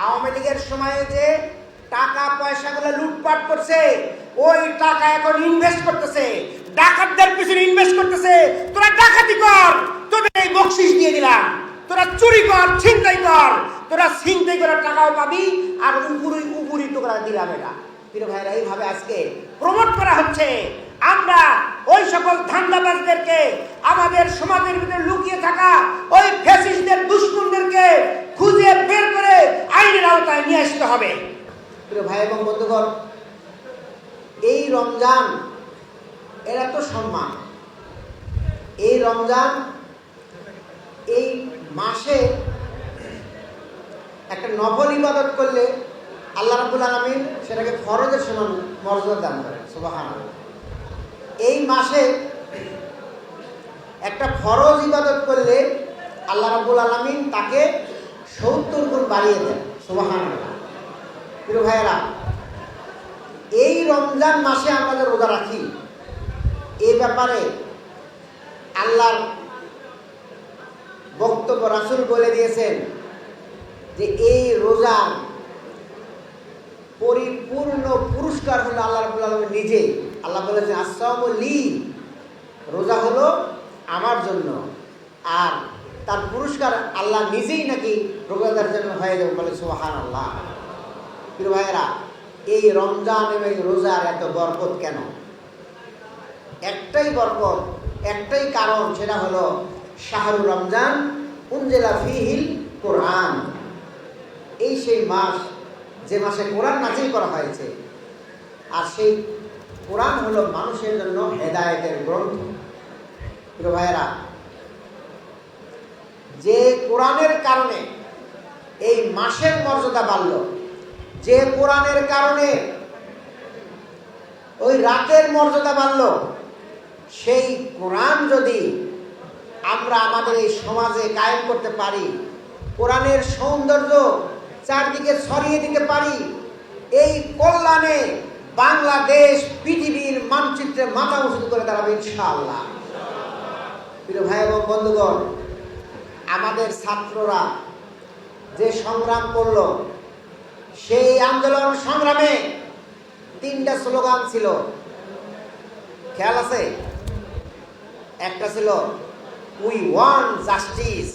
আওয়ামী লীগের সময়ে যে টাকা পয়সাগুলো লুটপাট করছে, ওই টাকা এখন ইনভেস্ট করতেছে, ডাকাতদের পিছনে ইনভেস্ট করতেছে। তোরা ডাকাতি কর, তোদের এই বকশিস দিয়ে দিলাম, তোরা চুরি কর, ছিনতাই কর, তোরা ছিনতাই করে টাকাও পাবি আর উপরি তোরা দিলাম। এটা প্রিয় ভাইরা, এইভাবে আজকে প্রমোট করা হচ্ছে। আমরা ওই সকল ধান্দাবাজদেরকে, আমাদের সমাজের ভিতরে লুকিয়ে থাকা ওই ফ্যাসিস্টদের, দুশমনদেরকে খুঁজে বের করে আইনের আওতায় নিয়ে আসতে হবে। প্রিয় ভাই এবং বন্ধুগণ, এই রমজান এরা তো সম্মান। এই রমজান, এই মাসে একটা নফল ইবাদত করলে আল্লাহ রাব্বুল আলামিন সেটাকে ফরজের সমান মর্যাদা দান করেন। সুবহানাল্লাহ। এই মাসে একটা ফরজ ইবাদত করলে আল্লাহ রাব্বুল আলামিন তাকে 70 গুণ বাড়িয়ে দেন। সুবহানাল্লাহ। প্রিয় ভাইয়েরা, এই রমজান মাসে আমরা যে রোজা রাখি, এই ব্যাপারে আল্লাহর বক্তব্য রাসূল বলে দিয়েছেন যে এই রোজার পরিপূর্ণ পুরস্কার হলো আল্লাহ রাব্বুল আলামিন নিজে। আল্লাহ বলেছেন, আস-সাওমু লি, রোজা হলো আমার জন্য, আর তার পুরস্কার আল্লাহ নিজেই নাকি রোজাদার জন্য হয়ে যাবে। বলে সুবহানাল্লাহ। প্রিয় ভাইয়েরা, এই রমজান এবং রোজার এত বরকত কেন? একটাই বরকত, একটাই কারণ, সেটা হলো শাহরুর রমজান উনজিলা ফীহিল কোরআন। এই সেই মাস যে মাসে কোরআন নাযিল করা হয়েছে, আর সেই কোরআন হলো মানুষের জন্য হেদায়েতের গ্রন্থ। প্রিয় ভাইয়েরা, যে কোরআনের কারণে এই মাসের মর্যাদা বাড়ল, যে কোরআনের কারণে ওই রাতের মর্যাদা বাড়ল, সেই কোরআন যদি আমরা আমাদের এই সমাজে কায়েম করতে পারি, কোরআনের সৌন্দর্য চারদিকে ছড়িয়ে দিতে পারি, এই কল্যাণে বাংলাদেশ পৃথিবীর মানচিত্রে মাথা উঁচু করে দাঁড়াবে ইনশাআল্লাহ। প্রিয় ভাই এবং বন্ধুগণ, আমাদের ছাত্ররা যে সংগ্রাম করলো, সেই আন্দোলন সংগ্রামে 3টা স্লোগান ছিল, খেয়াল আছে? একটা ছিল উই ওয়ান্ট জাস্টিস,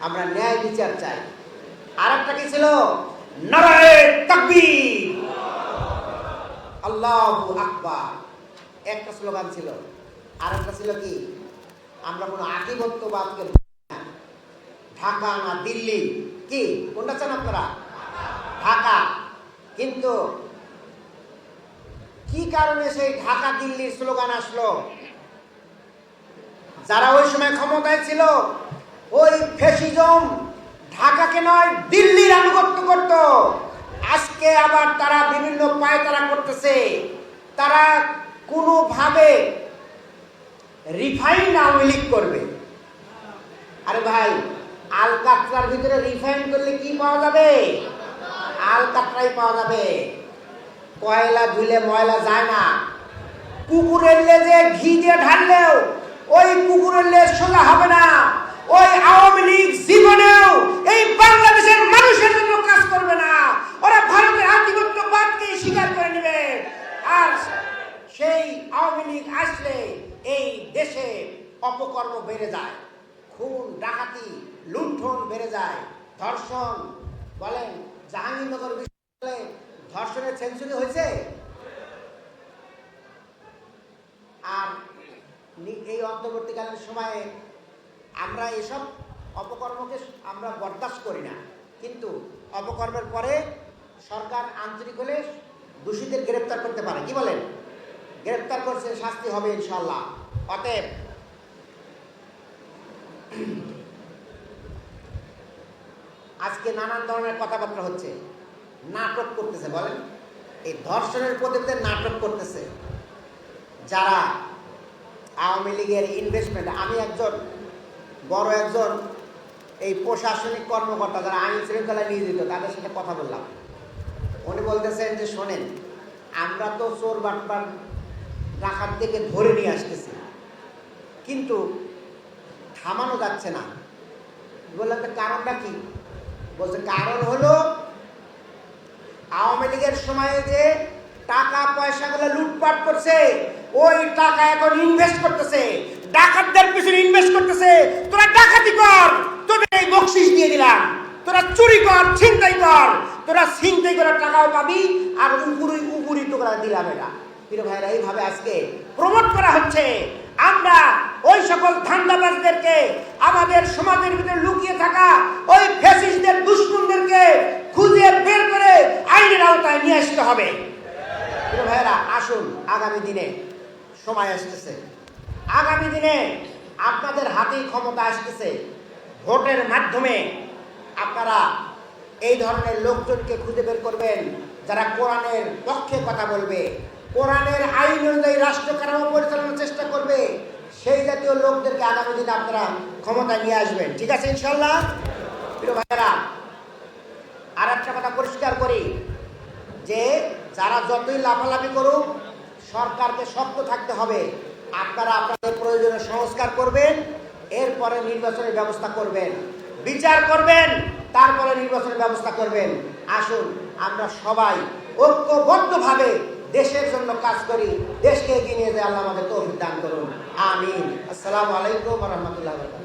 আমরা ন্যায় বিচার চাই। আর একটা কি ছিল? নারায়ে তাকবীর, আল্লাহু আকবার। একটা স্লোগান ছিল। আর একটা ছিল কি? আমরা কোনো আধিপত্যবাদকে, ঢাকা না দিল্লি, কি কোনটা চান আপনারা? ঢাকা। কিন্তু কি কারণে সেই ঢাকা দিল্লির স্লোগান আসলো? যারা ওই সময় ক্ষমতায় ছিল, ওই ফ্যাসিজম ঢাকাকে নয় দিল্লির আনুগত্য করত। আজকে আবার তারা বিভিন্ন পায়তারা করতেছে, তারা কোনোভাবে রিফাইন আওয়ামী লীগ করবে। আরে ভাই, আলকাতরার ভিতরে রিফাইন করলে কি পাওয়া যাবে? আলকাতরাই পাওয়া যাবে। কয়লা ধুলে ময়লা যায় না। কুকুরের লেজে ঘি দিয়ে ঢাললেও ওই কুকুরের লেজ সোজা হবে না। ওই আওয়ামী লীগ জীবনেও এই বাংলাদেশের মানুষের জন্য কাজ করবে না। ওরা ভারতের আধিপত্যবাদকে স্বীকার করে নেবে। আর সেই আওয়ামী লীগ আসলে এই দেশে অপকর্ম বেড়ে যায়, খুন ডাকাতি লুণ্ঠন বেড়ে যায়, ধর্ষণ। বলেন, জাহাঙ্গীরনগর বিশ্ববিদ্যালয়ে ধর্ষণের সেঞ্চুরি হয়েছে? আর এই অন্তর্বর্তীকালীন সময়ে আমরা এসব অপকর্মকে আমরা বরদাস্ত করি না, কিন্তু অপকর্মের পরে সরকার আন্তরিক হলে দোষীদের গ্রেপ্তার করতে পারে। কি বলেন? গ্রেপ্তার করছে, শাস্তি হবে ইনশাআল্লাহ। অতএব আজকে নানান ধরনের কথাবার্তা হচ্ছে, নাটক করতেছে। বলেন, এই ধর্ষণের প্রতিবাদে নাটক করতেছে যারা আওয়ামী লীগের ইনভেস্টমেন্ট। আমি একজন বড় একজন এই প্রশাসনিক কর্মকর্তা যারা আইন শৃঙ্খলা নিয়োজিত, তাদের সাথে কথা বললাম। উনি বলতেছেন যে শোনেন, আমরা তো চোর বাটপার ডাকাত থেকে ধরে নিয়ে আসতেছি, কিন্তু থামানো যাচ্ছে না। বললাম, কারণটা কি? বলছে কারণ হলো আওয়ামী লীগের সময়ে যে টাকা পয়সাগুলো লুটপাট করছে, ওই টাকা এখন ইনভেস্ট করতেছে, ডাকাতদের পিছনে ইনভেস্ট করতেছে। তোরা ডাকাতি কর, তোদের এই বকশিস দিয়ে দিলাম, তোরা চুরি কর, ছিনতাই কর, তোরা ছিনতাই করে টাকাও পাবি, আর উপরি তোরা দিলাম। এটা প্রিয় ভাইরা, এইভাবে আজকে প্রমোট করা হচ্ছে। আমরা ওই সকল ধান্দাবাজদেরকে, আমাদের সমাজের ভিতরে লুকিয়ে থাকা ওই ফ্যাসিস্টদের, দুশমনদেরকে খুঁজে বের করে আইনের আওতায় নিয়ে আসতে হবে। প্রিয় ভাইরা, আসুন, আগামী দিনে সময় আসতেছে, আগামী দিনে আপনাদের হাতেই ক্ষমতা আসতেছে। ভোটের মাধ্যমে আপনারা এই ধরনের লোকজনকে খুঁজে বের করবেন, যারা কোরআনের পক্ষে কথা বলবে, কোরআনের আইন অনুযায়ী রাষ্ট্র কাঠামো পরিচালনার চেষ্টা করবে। সেই জাতীয় লোকদেরকে আগামী দিনে আপনারা ক্ষমতায় নিয়ে আসবেন। ঠিক আছে ইনশাল্লাহ? প্রিয় ভাইয়েরা, আর একটা কথা পরিষ্কার করি যে যারা যতই লাফালাফি করুক, সরকারকে শক্ত থাকতে হবে। আপনারা আপনাদের প্রয়োজনীয় সংস্কার করবেন, এরপরে নির্বাচনের ব্যবস্থা করবেন, বিচার করবেন, তারপরে নির্বাচনের ব্যবস্থা করবেন। আসুন আমরা সবাই ঐক্যবদ্ধভাবে দেশের জন্য কাজ করি, দেশকে এগিয়ে নিয়ে যায়। আল্লাহ আমাদের তৌফিক দান করুন। আমিন। আসসালামু আলাইকুম ওয়া রাহমাতুল্লাহি ওয়া বারাকাতুহু।